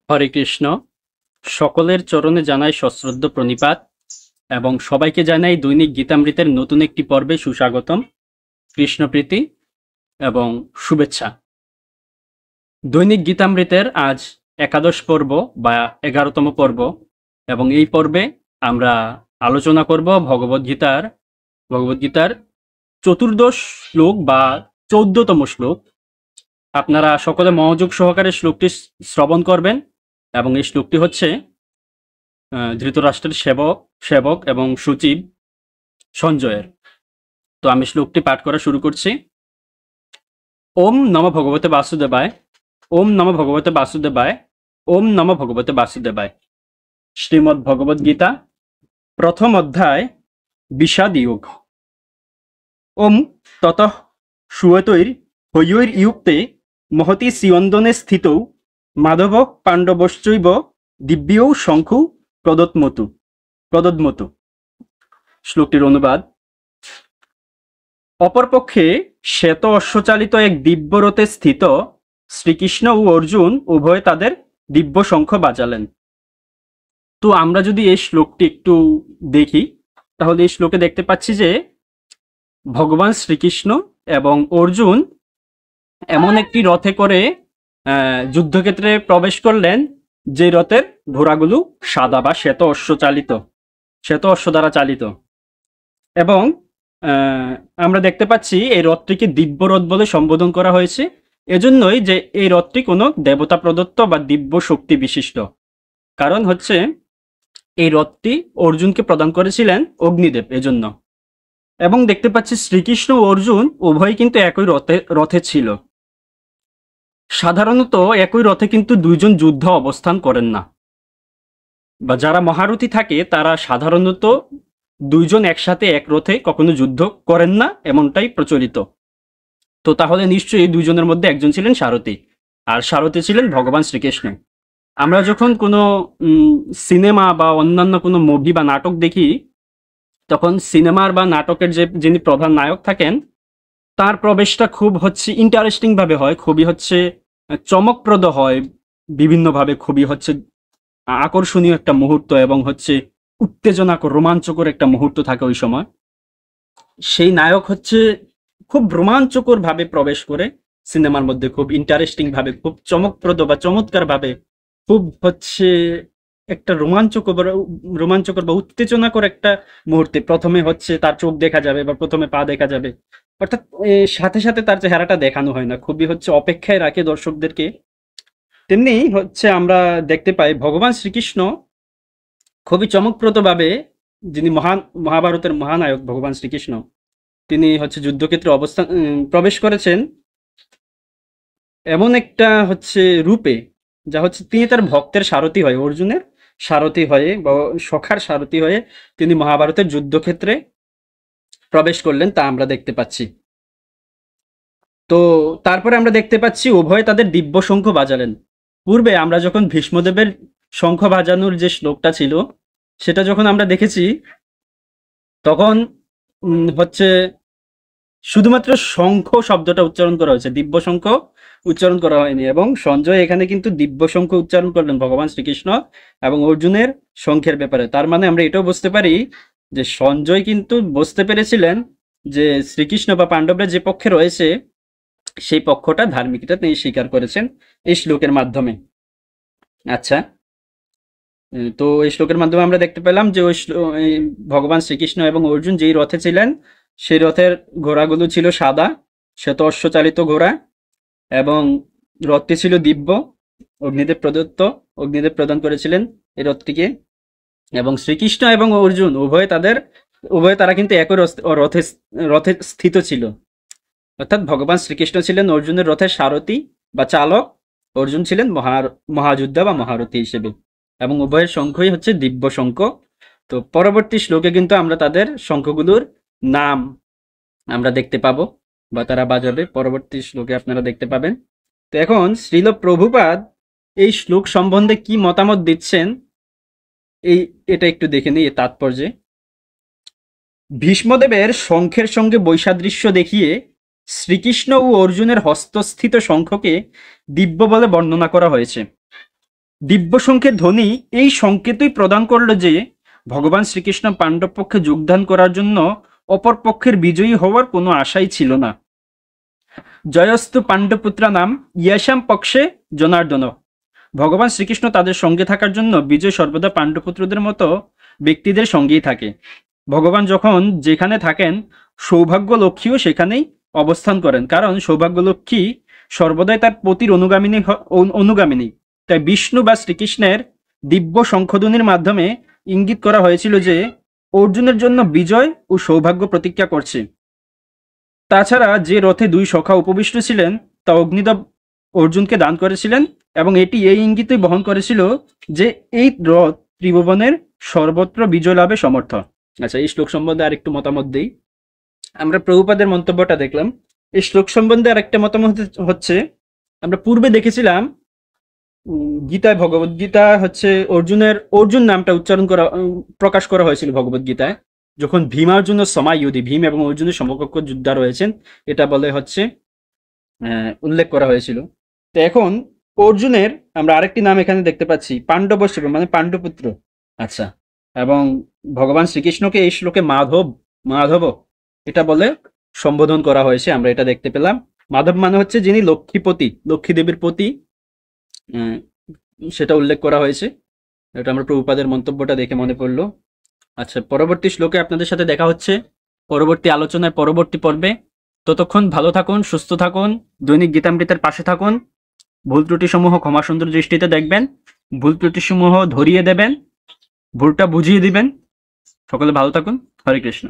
হরে কৃষ্ণ। সকলের চরণে জানাই সশ্রদ্ধ প্রণিপাত এবং সবাইকে জানাই দৈনিক গীতামৃতের নতুন একটি পর্বে সুস্বাগতম, কৃষ্ণপ্রীতি এবং শুভেচ্ছা। দৈনিক গীতামৃতের আজ একাদশ পর্ব বা 11তম পর্ব এবং এই পর্বে আমরা আলোচনা করব ভগবদ্গীতার চতুর্দশ শ্লোক বা 14তম শ্লোক। আপনারা সকলে মনোযোগ সহকারে শ্লোকটি শ্রবণ করবেন এবং এই শ্লোকটি হচ্ছে ধৃতরাষ্ট্রের সেবক এবং সচিব সঞ্জয়ের। তো আমি শ্লোকটি পাঠ করা শুরু করছি। ওম নমঃ ভগবতে বাসুদেবায়, ওম নমঃ ভগবতে বাসুদেবায়, ওম নমঃ ভগবতে বাসুদেবায়। শ্রীমদ্ ভগবদ গীতা প্রথম অধ্যায় বিষাদ যোগ। ওম ততঃ সুয়তৈর হয়ৈর ইয়ুক্তে মহতি শ্রীয়ন্দনে স্থিতৌ মাধব পাণ্ডবশ্চৈব দিব্যৌ শঙ্খু প্রদদ্মতু। শ্লোকটির অনুবাদ: অপরপক্ষে শ্বেত অশ্বচালিত এক দিব্য রথে স্থিত শ্রীকৃষ্ণ ও অর্জুন উভয়ে তাদের দিব্য শঙ্খ বাজালেন। তো আমরা যদি এই শ্লোকটি একটু দেখি তাহলে এই শ্লোকে দেখতে পাচ্ছি যে ভগবান শ্রীকৃষ্ণ এবং অর্জুন এমন একটি রথে করে যুদ্ধক্ষেত্রে প্রবেশ করলেন যে রথের ঘোড়াগুলো সাদা বা শ্বেত অশ্ব দ্বারা চালিত। এবং আমরা দেখতে পাচ্ছি এই রথটিকে দিব্য রথ বলে সম্বোধন করা হয়েছে এজন্যই যে এই রথটি কোনো দেবতা প্রদত্ত বা দিব্য শক্তি বিশিষ্ট। কারণ হচ্ছে এই রথটি অর্জুনকে প্রদান করেছিলেন অগ্নিদেব, এজন্য। এবং দেখতে পাচ্ছি শ্রীকৃষ্ণ ও অর্জুন উভয় কিন্তু একই রথে ছিল। সাধারণত একই রথে কিন্তু দুইজন যুদ্ধ অবস্থান করেন না, বা যারা মহারথী থাকে তারা সাধারণত দুইজন একসাথে এক রথে কখনো যুদ্ধ করেন না, এমনটাই প্রচলিত। তো তাহলে নিশ্চয়ই এই দুইজনের মধ্যে একজন ছিলেন সারথী, আর সারথী ছিলেন ভগবান শ্রীকৃষ্ণ। আমরা যখন কোনো সিনেমা বা অন্যান্য কোনো মুভি বা নাটক দেখি, তখন সিনেমার বা নাটকের যিনি প্রধান নায়ক থাকেন তার প্রবেশটা খুব ইন্টারেস্টিং ভাবে হয়, খুবই চমকপ্রদ হয় বিভিন্নভাবে, খুবই আকর্ষণীয় একটা মুহূর্ত এবং উত্তেজনাকর রোমাঞ্চকর একটা মুহূর্ত থাকে ওই সময়। সেই নায়ক খুব রোমাঞ্চকর ভাবে প্রবেশ করে সিনেমার মধ্যে, খুব ইন্টারেস্টিং ভাবে, খুব চমকপ্রদ বা চমৎকার ভাবে, খুব একটা রোমাঞ্চকর বা উত্তেজনাকর একটা মুহূর্তে প্রথমে তার চোখ দেখা যাবে বা প্রথমে পা দেখা যাবে, অর্থাৎ সাথে সাথে তার চেহারাটা দেখানো হয় না, খুবই অপেক্ষায় রাখে দর্শকদেরকে। তেমনি আমরা দেখতে পাই ভগবান শ্রীকৃষ্ণ খুবই চমকপ্রদ ভাবে, যিনি মহাভারতের মহানায়ক ভগবান শ্রীকৃষ্ণ, তিনি যুদ্ধক্ষেত্রে প্রবেশ করেছেন এমন একটা রূপে যা তিনি তার ভক্তের সারথি হয়ে, অর্জুনের সারথি হয়ে বা সখার সারথি হয়ে তিনি মহাভারতের যুদ্ধক্ষেত্রে প্রবেশ করলেন, তা আমরা দেখতে পাচ্ছি। তো তারপরে আমরা দেখতে পাচ্ছি উভয়ে তাদের দিব্য শঙ্খ বাজালেন। পূর্বে আমরা যখন ভীষ্মদেবের শঙ্খ বাজানোর যে শ্লোকটা ছিল সেটা যখন আমরা দেখেছি, তখন শুধুমাত্র শঙ্খ শব্দটা উচ্চারণ করা হয়েছে, দিব্য শঙ্খ উচ্চারণ করা হয়নি। এবং সঞ্জয় এখানে কিন্তু দিব্য শঙ্খ উচ্চারণ করলেন ভগবান শ্রীকৃষ্ণ এবং অর্জুনের শঙ্খের ব্যাপারে। তার মানে আমরা এটাও বুঝতে পারি যে সঞ্জয় কিন্তু বুঝতে পেরেছিলেন যে শ্রীকৃষ্ণ বা পাণ্ডবরা যে পক্ষে রয়েছে সেই পক্ষটা ধার্মিকতা তিনি স্বীকার করেছেন এই শ্লোকের মাধ্যমে। আচ্ছা, তো এই শ্লোকের মাধ্যমে আমরা দেখতে পেলাম যে ভগবান শ্রীকৃষ্ণ এবং অর্জুন যেই রথে ছিলেন সেই রথের ঘোড়াগুলো ছিল সাদা শ্বেত অশ্বচালিত ঘোড়া, এবং রথটি ছিল দিব্য, অগ্নিদেব প্রদান করেছিলেন এই রথটিকে। এবং শ্রীকৃষ্ণ এবং অর্জুন উভয়ে তারা কিন্তু একই রথে স্থিত ছিল, অর্থাৎ ভগবান শ্রীকৃষ্ণ ছিলেন অর্জুনের রথের সারথি বা চালক, অর্জুন ছিলেন মহাযোদ্ধা বা মহারথী হিসেবে, এবং উভয়ের শঙ্খই দিব্য শঙ্খ। তো পরবর্তী শ্লোকে কিন্তু আমরা তাদের শঙ্খগুলোর নাম আমরা দেখতে পাবো বা তারা বাজাবে, পরবর্তী শ্লোকে আপনারা দেখতে পাবেন। তো এখন শ্রীল প্রভুপাদ এই শ্লোক সম্বন্ধে কি মতামত দিচ্ছেন এটা একটু দেখে নিই। তাৎপর্যে ভীষ্মদেবের শঙ্খের সঙ্গে বৈসাদৃশ্য দেখিয়ে শ্রীকৃষ্ণ ও অর্জুনের হস্তস্থিত শঙ্খকে দিব্য বলে বর্ণনা করা হয়েছে। দিব্য শঙ্খের ধ্বনি এই সংকেতই প্রদান করলো যে ভগবান শ্রীকৃষ্ণ পাণ্ডব পক্ষে যোগদান করার জন্য অপর পক্ষের বিজয়ী হওয়ার কোনো আশাই ছিল না। জয়স্তু পাণ্ডপুত্রা নাম ইয়াসাম পক্ষে জনার্দন। ভগবান শ্রীকৃষ্ণ তাদের সঙ্গে থাকার জন্য বিজয় সর্বদা পাণ্ডপুত্রদের মতো ব্যক্তিদের সঙ্গেই থাকে। ভগবান যখন যেখানে থাকেন সৌভাগ্য লক্ষ্মীও সেখানেই অবস্থান করেন, কারণ সৌভাগ্য লক্ষ্মী সর্বদাই তার পতির অনুগামিনী। তাই বিষ্ণু বা শ্রীকৃষ্ণের দিব্য শঙ্খধ্বনির মাধ্যমে ইঙ্গিত করা হয়েছিল যে অর্জুনের জন্য বিজয় ও সৌভাগ্য প্রতীক্ষা করছে। তাছাড়া যে রথে দুই সখা উপবিষ্ট ছিলেন তা অগ্নিদেব অর্জুনকে দান করেছিলেন, এবং এটি এই ইঙ্গিতই বহন করেছিল যে এই রথ ত্রিভুবনের সর্বত্র বিজয় লাভে সমর্থ। আচ্ছা, এই শ্লোক সম্বন্ধে আরেকটু মতামত দিই। আমরা প্রভুপাদের মন্তব্যটা দেখলাম। এই শ্লোক সম্বন্ধে আরেকটা মতামত হচ্ছে, আমরা পূর্বে দেখেছিলাম গীতায়, ভগবদ গীতা হচ্ছে অর্জুন নামটা প্রকাশ করা হয়েছিল ভগবদ গীতায়, যখন ভীমার্জুন সমায়ুধি, ভীম এবং অর্জুনের সমকক্ষ যোদ্ধা রয়েছেন এটা বলে হচ্ছে উল্লেখ করা হয়েছিল। তো এখন অর্জুনের আমরা আরেকটি নাম এখানে দেখতে পাচ্ছি, পাণ্ডবশ্য, মানে পাণ্ডপুত্র। আচ্ছা, এবং ভগবান শ্রীকৃষ্ণকে এই শ্লোকে মাধব এটা বলে সম্বোধন করা হয়েছে, আমরা এটা দেখতে পেলাম। মাধব মানে হচ্ছে যিনি লক্ষ্মীপতি, লক্ষ্মী দেবীর পতি, সেটা উল্লেখ করা হয়েছে। এটা আমরা প্রভুপাদের মন্তব্যটা দেখে মনে পড়লো। আচ্ছা, পরবর্তী শ্লোকে আপনাদের সাথে দেখা হচ্ছে পরবর্তী আলোচনায়, পরবর্তী পর্বে। ততক্ষণ ভালো থাকুন, সুস্থ থাকুন, দৈনিক গীতামৃতের পাশে থাকুন। ভুল ত্রুটি সমূহ ক্ষমা সুন্দর দৃষ্টিতে দেখবেন, ভুল ত্রুটি সমূহ ধরিয়ে দেবেন, ভুলটা বুঝিয়ে দিবেন। সকলে ভালো থাকুন। হরে কৃষ্ণ।